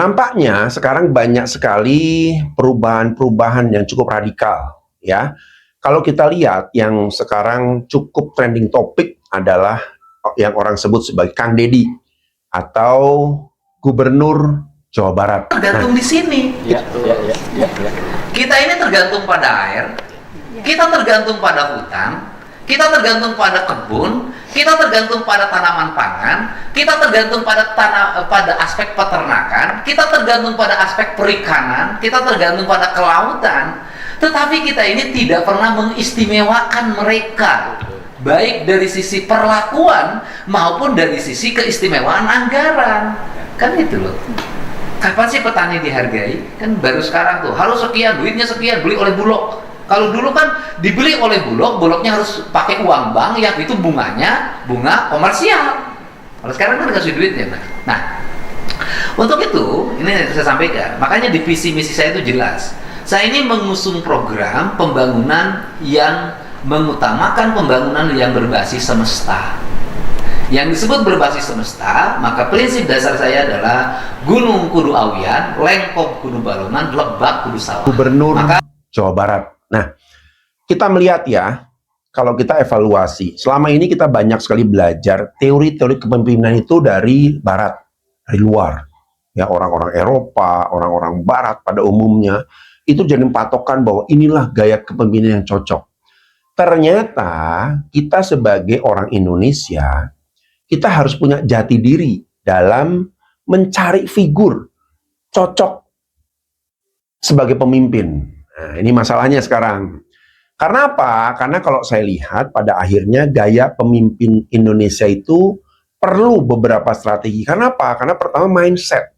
Nampaknya sekarang banyak sekali perubahan-perubahan yang cukup radikal, ya. Kalau kita lihat yang sekarang cukup trending topik adalah yang orang sebut sebagai Kang Deddy atau Gubernur Jawa Barat. Tergantung di sini. Kita ini tergantung pada air, kita tergantung pada hutan, kita tergantung pada kebun, kita tergantung pada tanaman pangan, kita tergantung pada aspek peternakan, kita tergantung pada aspek perikanan, kita tergantung pada kelautan. Tetapi kita ini tidak pernah mengistimewakan mereka, baik dari sisi perlakuan maupun dari sisi keistimewaan anggaran. Kan itu loh. Kapan sih petani dihargai? Kan baru sekarang tuh, harus sekian, duitnya sekian, beli oleh Bulog. Kalau dulu kan dibeli oleh Bulog, Bulognya harus pakai uang bank yang itu bunganya bunga komersial. Kalau sekarang kan dikasih duitnya. Nah, untuk itu, ini saya sampaikan, makanya di visi misi saya itu jelas. Saya ini mengusung program pembangunan yang mengutamakan pembangunan yang berbasis semesta. Yang disebut berbasis semesta, maka prinsip dasar saya adalah Gunung Kudu Awian, Lengkong Kudu Balongan, Lebak Kudu Sawah. Gubernur Jawa Barat. Nah, kita melihat ya, kalau kita evaluasi, selama ini kita banyak sekali belajar teori-teori kepemimpinan itu dari Barat, dari luar. Ya, orang-orang Eropa, orang-orang Barat pada umumnya, itu jadi patokan bahwa inilah gaya kepemimpinan yang cocok. Ternyata kita sebagai orang Indonesia, kita harus punya jati diri dalam mencari figur cocok sebagai pemimpin. Nah, ini masalahnya sekarang. Karena apa? Karena kalau saya lihat pada akhirnya gaya pemimpin Indonesia itu perlu beberapa strategi. Karena apa? Karena pertama mindset.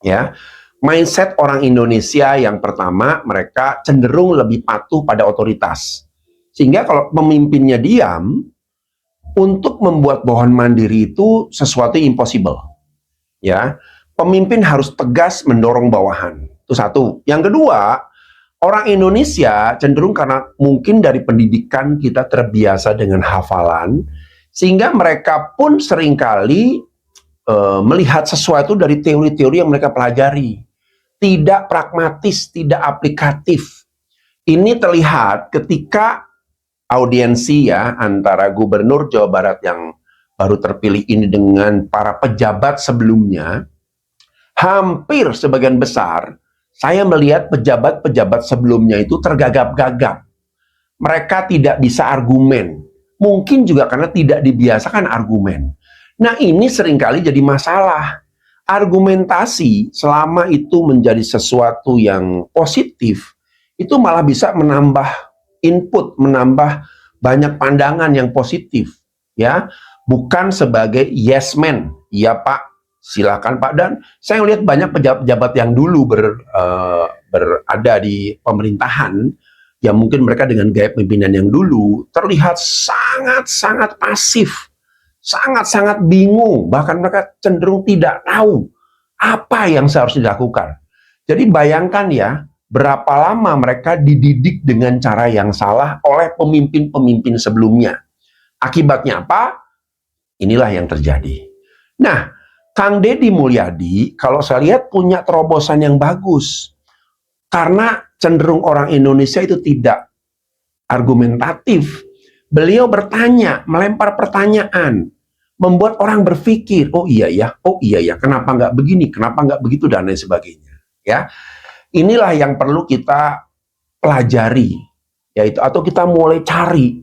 Ya. Mindset orang Indonesia yang pertama, mereka cenderung lebih patuh pada otoritas. Sehingga kalau pemimpinnya diam, untuk membuat bawahan mandiri itu sesuatu yang impossible. Ya, pemimpin harus tegas mendorong bawahan. Itu satu. Yang kedua, orang Indonesia cenderung karena mungkin dari pendidikan kita terbiasa dengan hafalan, sehingga mereka pun seringkali melihat sesuatu dari teori-teori yang mereka pelajari. Tidak pragmatis, tidak aplikatif. Ini terlihat ketika audiensi ya antara Gubernur Jawa Barat yang baru terpilih ini dengan para pejabat sebelumnya, hampir sebagian besar saya melihat pejabat-pejabat sebelumnya itu tergagap-gagap. Mereka tidak bisa argumen. Mungkin juga karena tidak dibiasakan argumen. Nah, ini seringkali jadi masalah. Argumentasi selama itu menjadi sesuatu yang positif, itu malah bisa menambah input, menambah banyak pandangan yang positif, ya, bukan sebagai yes man. Iya Pak, silakan Pak. Dan saya lihat banyak pejabat-pejabat yang dulu berada di pemerintahan, yang mungkin mereka dengan gaya pemimpinan yang dulu terlihat sangat-sangat pasif, sangat-sangat bingung, bahkan mereka cenderung tidak tahu apa yang seharusnya dilakukan. Jadi bayangkan ya, berapa lama mereka dididik dengan cara yang salah oleh pemimpin-pemimpin sebelumnya. Akibatnya apa? Inilah yang terjadi. Nah, Kang Deddy Mulyadi, kalau saya lihat punya terobosan yang bagus. Karena cenderung orang Indonesia itu tidak argumentatif. Beliau bertanya, melempar pertanyaan, membuat orang berpikir, oh iya ya, kenapa nggak begini, kenapa nggak begitu, dan lain sebagainya. Ya. Inilah yang perlu kita pelajari, yaitu atau kita mulai cari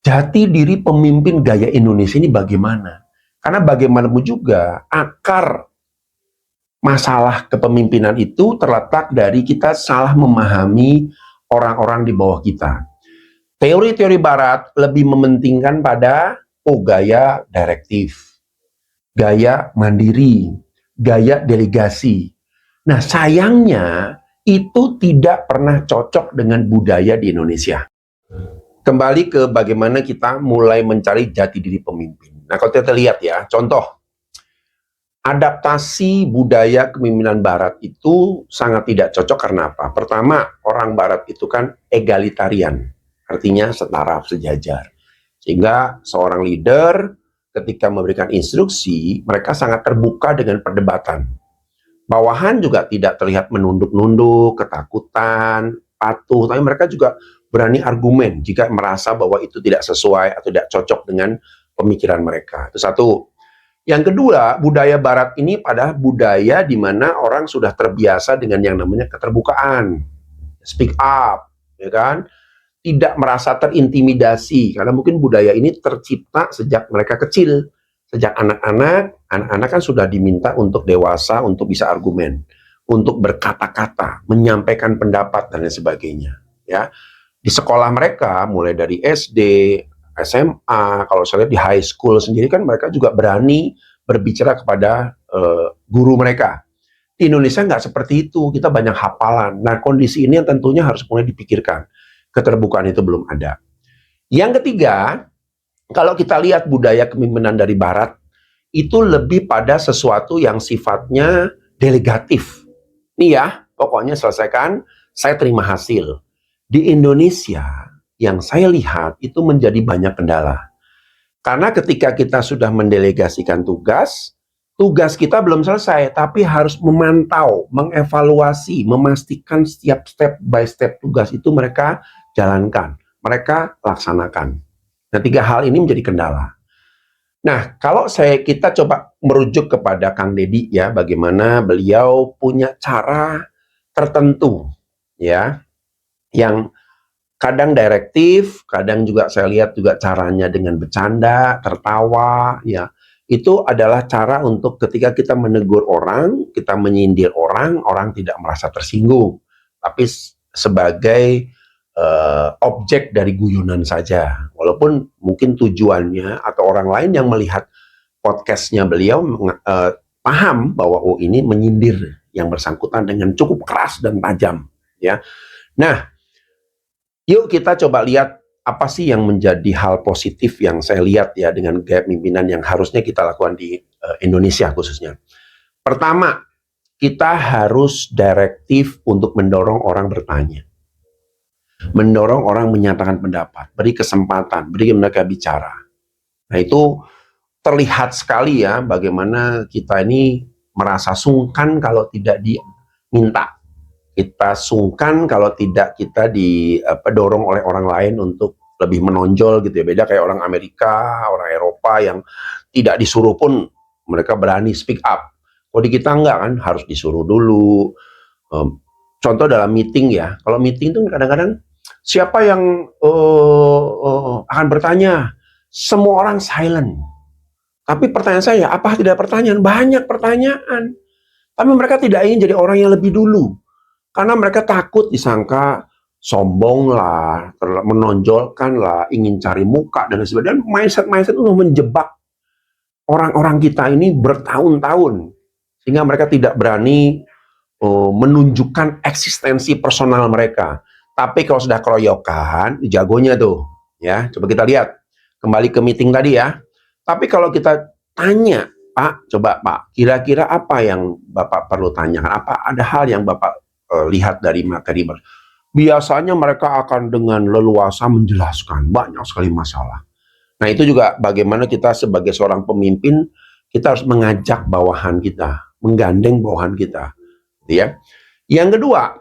jati diri pemimpin gaya Indonesia ini bagaimana. Karena bagaimanapun juga akar masalah kepemimpinan itu terletak dari kita salah memahami orang-orang di bawah kita. Teori-teori Barat lebih mementingkan pada gaya direktif, gaya mandiri, gaya delegasi. Nah, sayangnya itu tidak pernah cocok dengan budaya di Indonesia. Kembali ke bagaimana kita mulai mencari jati diri pemimpin. Nah, kalau kita lihat ya, contoh, adaptasi budaya kepemimpinan Barat itu sangat tidak cocok karena apa? Pertama, orang Barat itu kan egalitarian, artinya setara, sejajar. Sehingga seorang leader ketika memberikan instruksi, mereka sangat terbuka dengan perdebatan. Bawahan juga tidak terlihat menunduk-nunduk, ketakutan, patuh, tapi mereka juga berani argumen jika merasa bahwa itu tidak sesuai atau tidak cocok dengan pemikiran mereka. Itu satu. Yang kedua, budaya Barat ini pada budaya di mana orang sudah terbiasa dengan yang namanya keterbukaan, speak up, ya kan? Tidak merasa terintimidasi karena mungkin budaya ini tercipta sejak mereka kecil. Sejak anak-anak kan sudah diminta untuk dewasa, untuk bisa argumen, untuk berkata-kata, menyampaikan pendapat dan lain sebagainya. Ya, di sekolah mereka, mulai dari SD, SMA, kalau saya lihat di high school sendiri kan mereka juga berani berbicara kepada guru mereka. Di Indonesia nggak seperti itu, kita banyak hafalan. Nah, kondisi ini yang tentunya harus mulai dipikirkan. Keterbukaan itu belum ada. Yang ketiga, kalau kita lihat budaya kepemimpinan dari Barat, itu lebih pada sesuatu yang sifatnya delegatif. Nih ya, pokoknya selesaikan, saya terima hasil. Di Indonesia, yang saya lihat itu menjadi banyak kendala. Karena ketika kita sudah mendelegasikan tugas, tugas kita belum selesai, tapi harus memantau, mengevaluasi, memastikan setiap step by step tugas itu mereka jalankan, mereka laksanakan. Nah, 3 hal ini menjadi kendala. Nah, kalau kita coba merujuk kepada Kang Deddy ya, bagaimana beliau punya cara tertentu ya, yang kadang direktif, kadang juga saya lihat juga caranya dengan bercanda, tertawa ya. Itu adalah cara untuk ketika kita menegur orang, kita menyindir orang, orang tidak merasa tersinggung, tapi sebagai objek dari guyonan saja. Walaupun mungkin tujuannya atau orang lain yang melihat podcastnya beliau paham bahwa ini menyindir yang bersangkutan dengan cukup keras dan tajam. Ya, nah, yuk kita coba lihat apa sih yang menjadi hal positif yang saya lihat ya dengan gaya pimpinan yang harusnya kita lakukan di Indonesia khususnya. Pertama, kita harus direktif untuk mendorong orang bertanya. Mendorong orang menyatakan pendapat, beri kesempatan, beri mereka bicara. Nah, itu terlihat sekali ya bagaimana kita ini merasa sungkan kalau tidak diminta. Kita sungkan kalau tidak kita didorong oleh orang lain untuk lebih menonjol gitu ya. Beda kayak orang Amerika, orang Eropa yang tidak disuruh pun mereka berani speak up. Kalau di kita enggak kan, harus disuruh dulu. Contoh dalam meeting ya, kalau meeting itu kadang-kadang siapa yang akan bertanya? Semua orang silent. Tapi pertanyaan saya, apa tidak pertanyaan? Banyak pertanyaan. Tapi mereka tidak ingin jadi orang yang lebih dulu. Karena mereka takut disangka sombong lah, menonjolkan lah, ingin cari muka, dan sebagainya. Dan mindset-mindset itu menjebak orang-orang kita ini bertahun-tahun. Sehingga mereka tidak berani menunjukkan eksistensi personal mereka. Tapi kalau sudah keroyokan, jagonya tuh. Ya, coba kita lihat. Kembali ke meeting tadi ya. Tapi kalau kita tanya, Pak, coba Pak, kira-kira apa yang Bapak perlu tanyakan? Apa ada hal yang Bapak lihat dari materi? Biasanya mereka akan dengan leluasa menjelaskan banyak sekali masalah. Nah, itu juga bagaimana kita sebagai seorang pemimpin, kita harus mengajak bawahan kita, menggandeng bawahan kita. Ya. Yang kedua,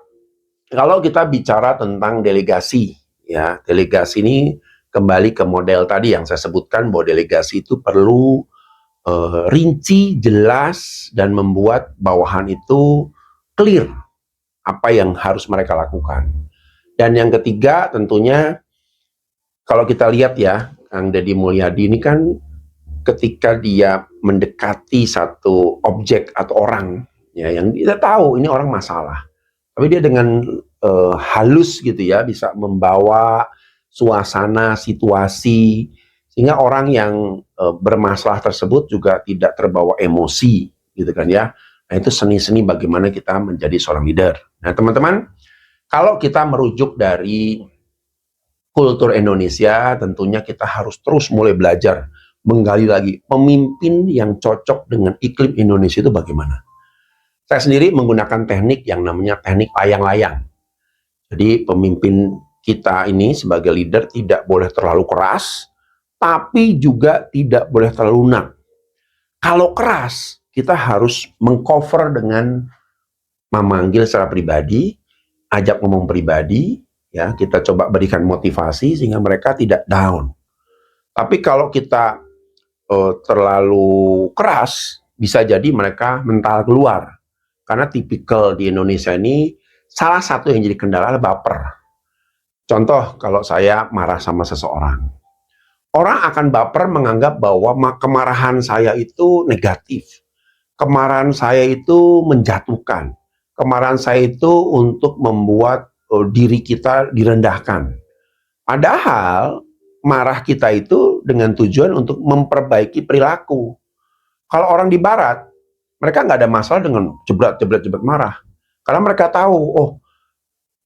kalau kita bicara tentang delegasi, ya, delegasi ini kembali ke model tadi yang saya sebutkan bahwa delegasi itu perlu rinci, jelas, dan membuat bawahan itu clear apa yang harus mereka lakukan. Dan yang ketiga tentunya kalau kita lihat ya, Kang Deddy Mulyadi ini kan ketika dia mendekati satu objek atau orang ya yang kita tahu ini orang masalah, tapi dia dengan halus gitu ya bisa membawa suasana, situasi, sehingga orang yang bermasalah tersebut juga tidak terbawa emosi, gitu kan ya. Nah, itu seni-seni bagaimana kita menjadi seorang leader. Nah, teman-teman, kalau kita merujuk dari kultur Indonesia, tentunya kita harus terus mulai belajar, menggali lagi pemimpin yang cocok dengan iklim Indonesia itu bagaimana. Saya sendiri menggunakan teknik yang namanya teknik layang-layang. Jadi pemimpin kita ini sebagai leader tidak boleh terlalu keras, tapi juga tidak boleh terlalu lunak. Kalau keras, kita harus mengcover dengan memanggil secara pribadi, ajak ngomong pribadi, ya, kita coba berikan motivasi sehingga mereka tidak down. Tapi kalau kita terlalu keras, bisa jadi mereka mental keluar. Karena tipikal di Indonesia ini, salah satu yang jadi kendala adalah baper. Contoh, kalau saya marah sama seseorang, orang akan baper menganggap bahwa kemarahan saya itu negatif. Kemarahan saya itu menjatuhkan. Kemarahan saya itu untuk membuat diri kita direndahkan. Padahal marah kita itu dengan tujuan untuk memperbaiki perilaku. Kalau orang di barat, mereka nggak ada masalah dengan jebret marah. Karena mereka tahu, oh,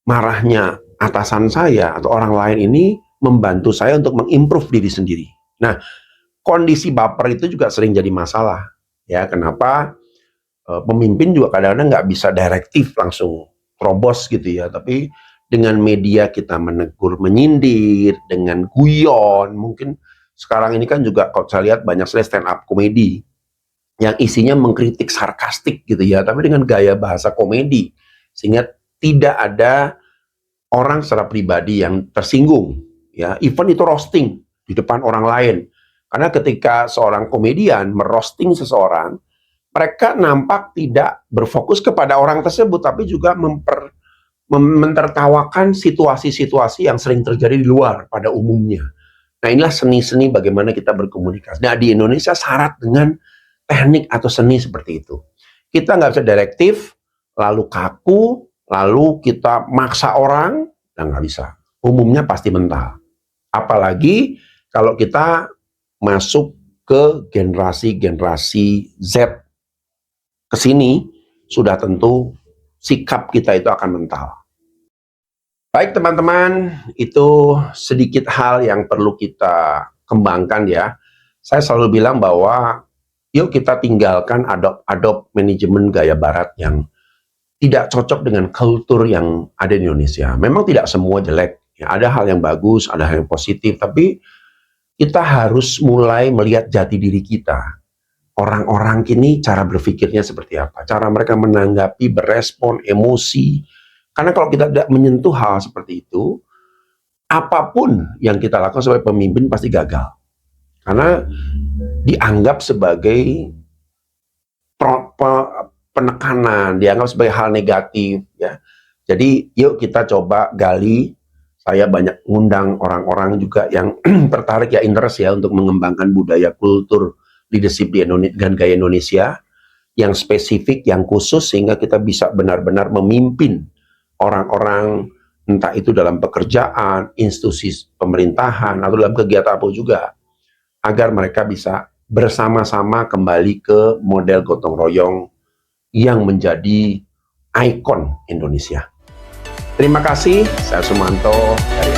marahnya atasan saya atau orang lain ini membantu saya untuk mengimprove diri sendiri. Nah, kondisi baper itu juga sering jadi masalah. Ya, kenapa pemimpin juga kadang-kadang nggak bisa direktif langsung terobos gitu ya, tapi dengan media kita menegur, menyindir, dengan guyon, mungkin sekarang ini kan juga kalau saya lihat banyak sekali stand up komedi yang isinya mengkritik sarkastik gitu ya, tapi dengan gaya bahasa komedi, sehingga tidak ada orang secara pribadi yang tersinggung, ya, even itu roasting di depan orang lain. Karena ketika seorang komedian merosting seseorang, mereka nampak tidak berfokus kepada orang tersebut, tapi juga mentertawakan situasi-situasi yang sering terjadi di luar pada umumnya. Nah, inilah seni-seni bagaimana kita berkomunikasi. Nah, di Indonesia syarat dengan teknik atau seni seperti itu. Kita nggak bisa direktif, lalu kaku, lalu kita maksa orang, dan nggak bisa. Umumnya pasti mental. Apalagi kalau kita masuk ke generasi Z ke sini, sudah tentu sikap kita itu akan mental. Baik teman-teman, itu sedikit hal yang perlu kita kembangkan ya. Saya selalu bilang bahwa yuk kita tinggalkan adopt manajemen gaya barat yang tidak cocok dengan kultur yang ada di Indonesia. Memang tidak semua jelek, ya, ada hal yang bagus, ada hal yang positif, tapi kita harus mulai melihat jati diri kita. Orang-orang kini cara berpikirnya seperti apa, cara mereka menanggapi, berespon, emosi. Karena kalau kita tidak menyentuh hal seperti itu, apapun yang kita lakukan sebagai pemimpin pasti gagal. Karena dianggap sebagai penekanan, dianggap sebagai hal negatif, ya. Jadi yuk kita coba gali. Saya banyak ngundang orang-orang juga yang tertarik ya, interest ya, untuk mengembangkan budaya kultur leadership di Indonesia dan gaya Indonesia yang spesifik, yang khusus, sehingga kita bisa benar-benar memimpin orang-orang, entah itu dalam pekerjaan, institusi pemerintahan, atau dalam kegiatan apa juga, agar mereka bisa bersama-sama kembali ke model gotong royong yang menjadi ikon Indonesia. Terima kasih, saya Sumanto dari